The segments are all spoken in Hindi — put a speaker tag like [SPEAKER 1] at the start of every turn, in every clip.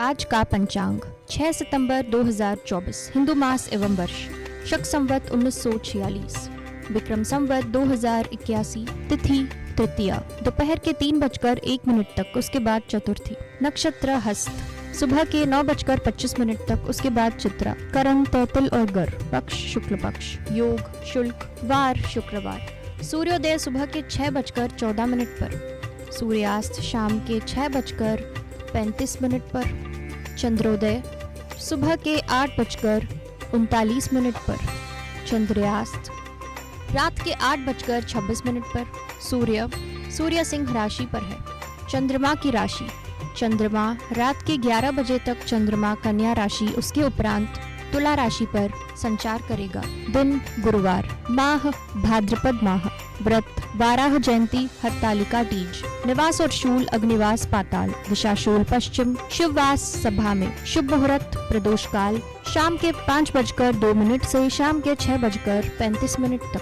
[SPEAKER 1] आज का पंचांग 6 सितंबर 2024 हिंदू मास एवं वर्ष शक संवत 1946 विक्रम संवत 2081 तिथि तृतीया दोपहर के 3:01 तक, उसके बाद चतुर्थी। नक्षत्र हस्त सुबह के 9:25 तक, उसके बाद चित्रा। करण तैतिल और गर। पक्ष शुक्ल पक्ष। योग शुल्क। वार शुक्रवार। सूर्योदय सुबह के 6:14 पर। सूर्यास्त शाम के 6:35 पर। चंद्रोदय सुबह के 8:39 पर। चंद्रयास्त रात के 8:26 पर। सूर्य सिंह राशि पर है। चंद्रमा की राशि। चंद्रमा रात के 11 बजे तक चंद्रमा कन्या राशि, उसके उपरांत तुला राशि पर संचार करेगा। दिन गुरुवार। माह भाद्रपद माह। व्रत वाराह जयंती हरतालिका तीज। निवास और शूल अग्निवास पाताल। दिशा शूल पश्चिम। शिववास सभा में। शुभ मुहूर्त प्रदोष काल शाम के 5:02 से शाम के 6:35 तक।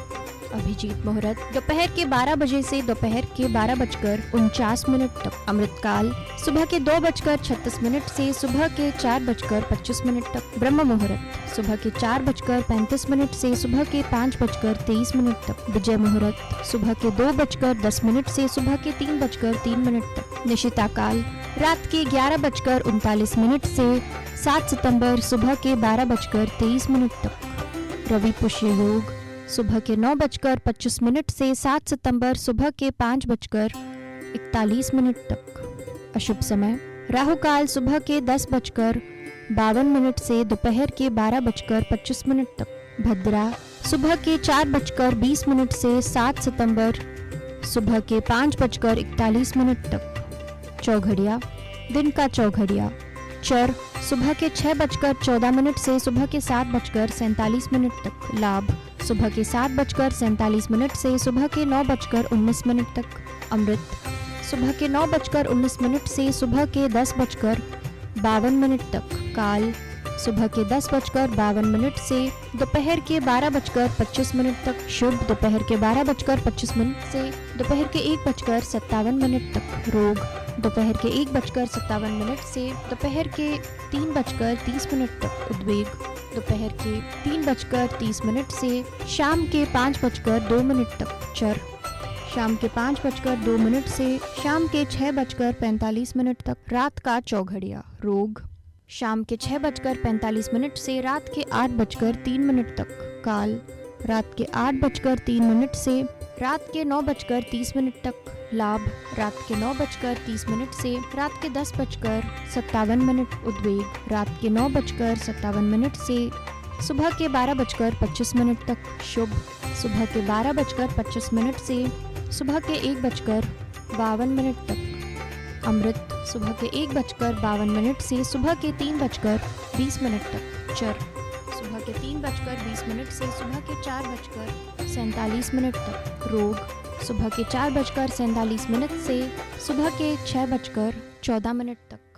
[SPEAKER 1] अभिजीत मुहूर्त दोपहर के 12 बजे से दोपहर के 12:49 तक। अमृत काल सुबह के 2:36 से सुबह के 4:25 तक। ब्रह्म मुहूर्त सुबह के 4:35 से सुबह के 5:23 तक। विजय मुहूर्त सुबह के 2:10 से सुबह के 3:03 तक। निशिता काल रात के 11:39 से 7 सितंबर सुबह के 12:23 तक। रवि पुष्य योग सुबह के 9:25 से 7 सितंबर सुबह के 5:41 तक। अशुभ समय राहु काल सुबह के 10:52 से दोपहर के 12:25 तक। भद्रा सुबह के 4:20 से 7 सितंबर सुबह के 5:41 तक। चौघड़िया दिन का चौघड़िया। चर सुबह के 6:14 से सुबह के 7:47 तक। लाभ सुबह के 7:47 से सुबह के 9:19 तक। अमृत सुबह के 9:19 से सुबह के 10:52 तक। काल सुबह के 10:52 से दोपहर के 12:25 तक। शुभ दोपहर के 12:25 से दोपहर के 1:57 तक। रोग दोपहर के 1:57 से दोपहर के 3:30 तक। उद्वेग दोपहर के 3:30 से शाम के 5:02 तक। चर शाम के 5:02 से शाम के 6:45 तक। रात का चौघड़िया। रोग शाम के 6:45 से रात के 8:03 तक। काल रात के 8:03 से रात के 9:30 तक। लाभ रात के 9:30 से रात के 10:57। उद्वेग रात के 9:57 से सुबह के 12:25 तक। शुभ सुबह के 12:25 से सुबह के 1:52 तक। अमृत सुबह के 1:52 से सुबह के 3:20 तक। चर सुबह के 3:20 से सुबह के 4:47 तक। रोग सुबह के 4:47 से सुबह के 6:14 तक।